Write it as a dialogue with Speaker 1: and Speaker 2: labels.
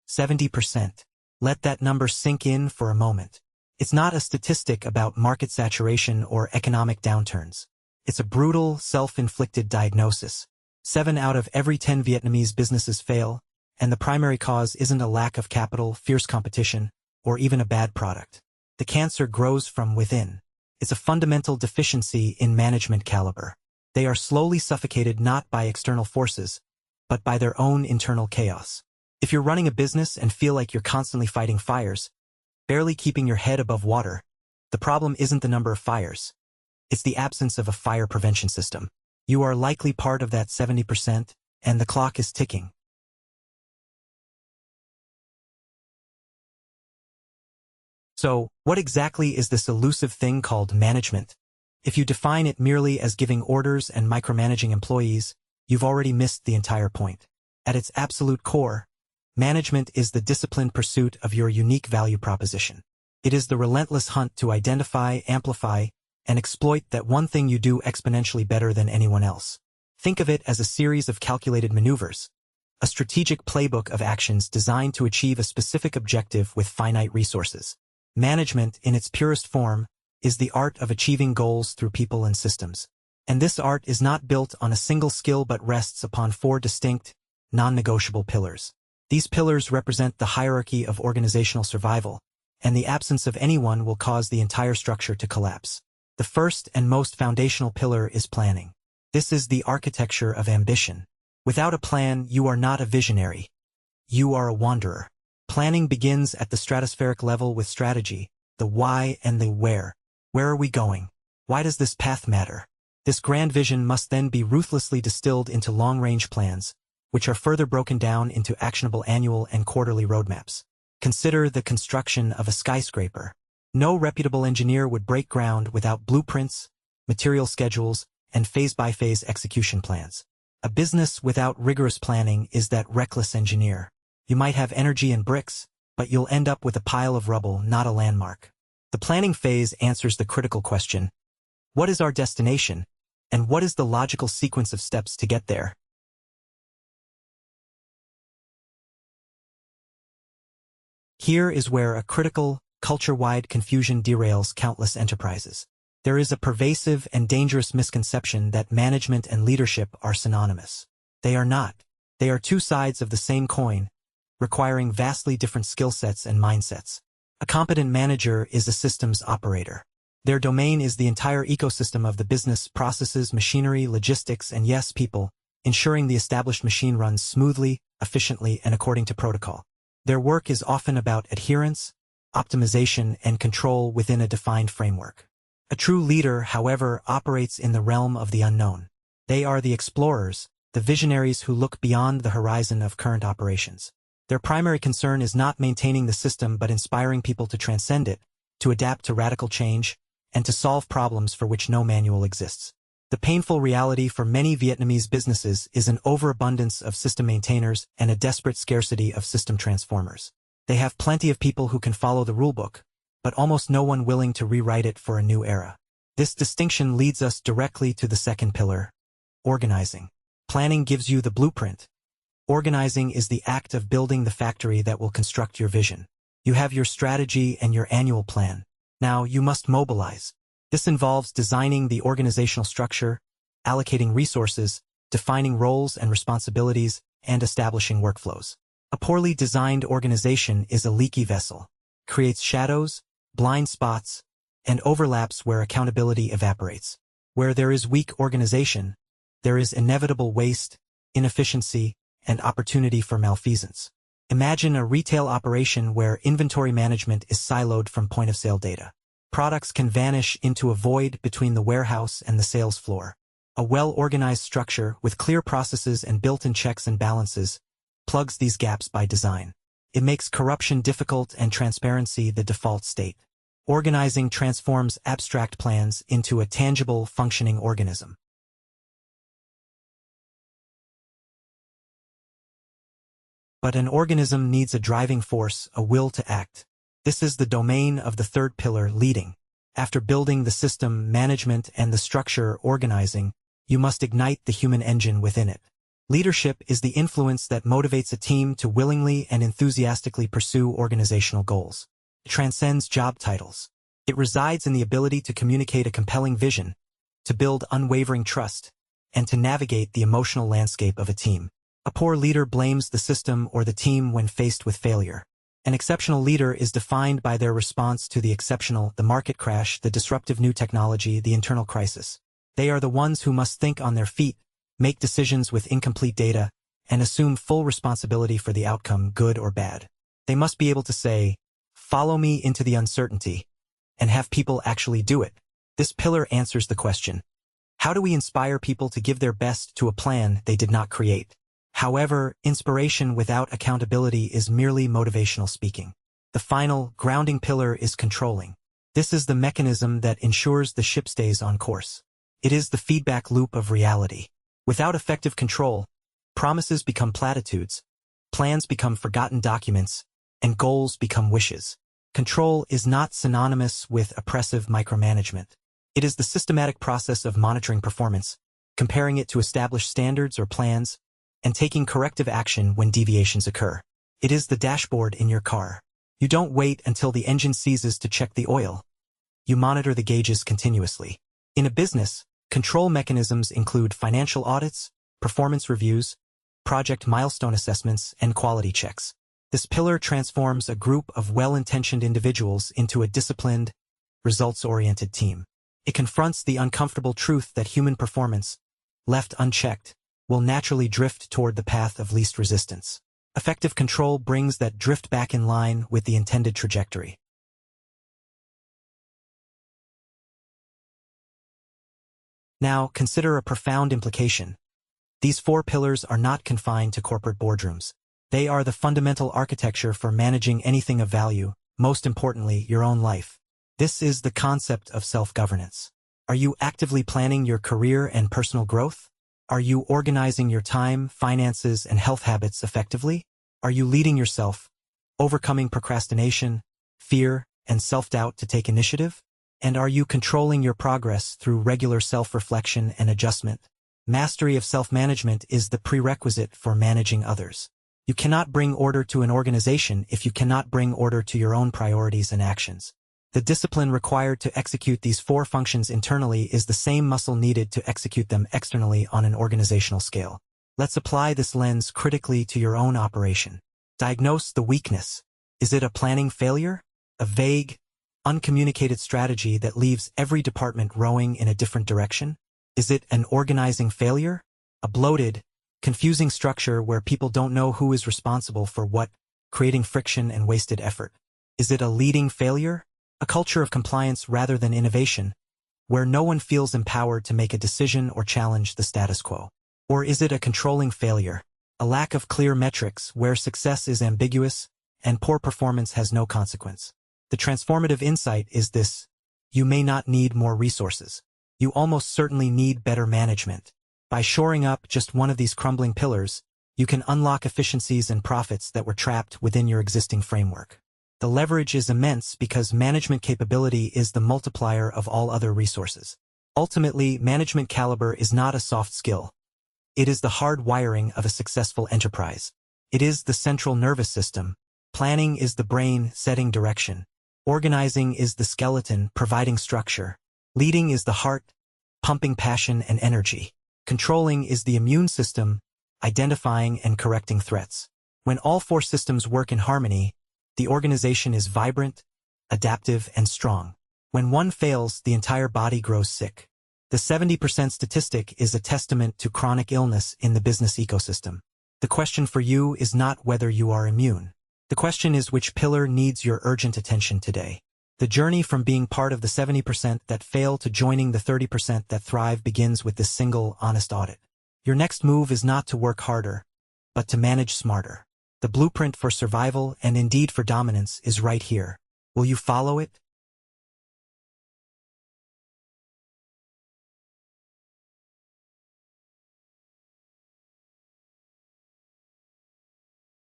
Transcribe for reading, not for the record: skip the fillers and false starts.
Speaker 1: 70%. Let that number sink in for a moment. It's not a statistic about market saturation or economic downturns. It's a brutal, self-inflicted diagnosis. 7 out of every 10 Vietnamese businesses fail, and the primary cause isn't a lack of capital, fierce competition, or even a bad product. The cancer grows from within. It's a fundamental deficiency in management caliber. They are slowly suffocated not by external forces, but by their own internal chaos. If you're running a business and feel like you're constantly fighting fires, barely keeping your head above water, the problem isn't the number of fires. It's the absence of a fire prevention system. You are likely part of that 70%, and the clock is ticking. So, what exactly is this elusive thing called management? If you define it merely as giving orders and micromanaging employees, you've already missed the entire point. At its absolute core, management is the disciplined pursuit of your unique value proposition. It is the relentless hunt to identify, amplify, and exploit that one thing you do exponentially better than anyone else. Think of it as a series of calculated maneuvers, a strategic playbook of actions designed to achieve a specific objective with finite resources. Management, in its purest form, is the art of achieving goals through people and systems. And this art is not built on a single skill but rests upon 4 distinct, non-negotiable pillars. These pillars represent the hierarchy of organizational survival, and the absence of any one will cause the entire structure to collapse. The first and most foundational pillar is planning. This is the architecture of ambition. Without a plan, you are not a visionary. You are a wanderer. Planning begins at the stratospheric level with strategy, the why and the where. Where are we going? Why does this path matter? This grand vision must then be ruthlessly distilled into long-range plans, which are further broken down into actionable annual and quarterly roadmaps. Consider the construction of a skyscraper. No reputable engineer would break ground without blueprints, material schedules, and phase-by-phase execution plans. A business without rigorous planning is that reckless engineer. You might have energy and bricks, but you'll end up with a pile of rubble, not a landmark. The planning phase answers the critical question: what is our destination, and what is the logical sequence of steps to get there? Here is where a critical, culture-wide confusion derails countless enterprises. There is a pervasive and dangerous misconception that management and leadership are synonymous. They are not. They are two sides of the same coin, requiring vastly different skill sets and mindsets. A competent manager is a systems operator. Their domain is the entire ecosystem of the business, processes, machinery, logistics, and yes, people, ensuring the established machine runs smoothly, efficiently, and according to protocol. Their work is often about adherence, optimization, and control within a defined framework. A true leader, however, operates in the realm of the unknown. They are the explorers, the visionaries who look beyond the horizon of current operations. Their primary concern is not maintaining the system but inspiring people to transcend it, to adapt to radical change, and to solve problems for which no manual exists. The painful reality for many Vietnamese businesses is an overabundance of system maintainers and a desperate scarcity of system transformers. They have plenty of people who can follow the rulebook, but almost no one willing to rewrite it for a new era. This distinction leads us directly to the second pillar: organizing. Planning gives you the blueprint. Organizing is the act of building the factory that will construct your vision. You have your strategy and your annual plan. Now you must mobilize. This involves designing the organizational structure, allocating resources, defining roles and responsibilities, and establishing workflows. A poorly designed organization is a leaky vessel, creates shadows, blind spots, and overlaps where accountability evaporates. Where there is weak organization, there is inevitable waste, inefficiency, and opportunity for malfeasance. Imagine a retail operation where inventory management is siloed from point-of-sale data. Products can vanish into a void between the warehouse and the sales floor. A well-organized structure with clear processes and built-in checks and balances plugs these gaps by design. It makes corruption difficult and transparency the default state. Organizing transforms abstract plans into a tangible, functioning organism. But an organism needs a driving force, a will to act. This is the domain of the third pillar, leading. After building the system, management, and the structure, organizing, you must ignite the human engine within it. Leadership is the influence that motivates a team to willingly and enthusiastically pursue organizational goals. It transcends job titles. It resides in the ability to communicate a compelling vision, to build unwavering trust, and to navigate the emotional landscape of a team. A poor leader blames the system or the team when faced with failure. An exceptional leader is defined by their response to the exceptional, the market crash, the disruptive new technology, the internal crisis. They are the ones who must think on their feet, make decisions with incomplete data, and assume full responsibility for the outcome, good or bad. They must be able to say, "Follow me into the uncertainty," and have people actually do it. This pillar answers the question, how do we inspire people to give their best to a plan they did not create? However, inspiration without accountability is merely motivational speaking. The final, grounding pillar is controlling. This is the mechanism that ensures the ship stays on course. It is the feedback loop of reality. Without effective control, promises become platitudes, plans become forgotten documents, and goals become wishes. Control is not synonymous with oppressive micromanagement. It is the systematic process of monitoring performance, comparing it to established standards or plans, and taking corrective action when deviations occur. It is the dashboard in your car. You don't wait until the engine seizes to check the oil. You monitor the gauges continuously. In a business, control mechanisms include financial audits, performance reviews, project milestone assessments, and quality checks. This pillar transforms a group of well-intentioned individuals into a disciplined, results-oriented team. It confronts the uncomfortable truth that human performance, left unchecked, will naturally drift toward the path of least resistance. Effective control brings that drift back in line with the intended trajectory. Now, consider a profound implication. These 4 pillars are not confined to corporate boardrooms. They are the fundamental architecture for managing anything of value, most importantly, your own life. This is the concept of self-governance. Are you actively planning your career and personal growth? Are you organizing your time, finances, and health habits effectively? Are you leading yourself, overcoming procrastination, fear, and self-doubt to take initiative? And are you controlling your progress through regular self-reflection and adjustment? Mastery of self-management is the prerequisite for managing others. You cannot bring order to an organization if you cannot bring order to your own priorities and actions. The discipline required to execute these 4 functions internally is the same muscle needed to execute them externally on an organizational scale. Let's apply this lens critically to your own operation. Diagnose the weakness. Is it a planning failure? A vague, uncommunicated strategy that leaves every department rowing in a different direction? Is it an organizing failure? A bloated, confusing structure where people don't know who is responsible for what, creating friction and wasted effort? Is it a leading failure? A culture of compliance rather than innovation, where no one feels empowered to make a decision or challenge the status quo? Or is it a controlling failure, a lack of clear metrics where success is ambiguous and poor performance has no consequence? The transformative insight is this: you may not need more resources. You almost certainly need better management. By shoring up just one of these crumbling pillars, you can unlock efficiencies and profits that were trapped within your existing framework. The leverage is immense because management capability is the multiplier of all other resources. Ultimately, management caliber is not a soft skill. It is the hard wiring of a successful enterprise. It is the central nervous system. Planning is the brain, setting direction. Organizing is the skeleton, providing structure. Leading is the heart, pumping passion and energy. Controlling is the immune system, identifying and correcting threats. When all 4 systems work in harmony, the organization is vibrant, adaptive, and strong. When one fails, the entire body grows sick. The 70% statistic is a testament to chronic illness in the business ecosystem. The question for you is not whether you are immune. The question is which pillar needs your urgent attention today. The journey from being part of the 70% that fail to joining the 30% that thrive begins with this single, honest audit. Your next move is not to work harder, but to manage smarter. The blueprint for survival and indeed for dominance is right here. Will you follow it?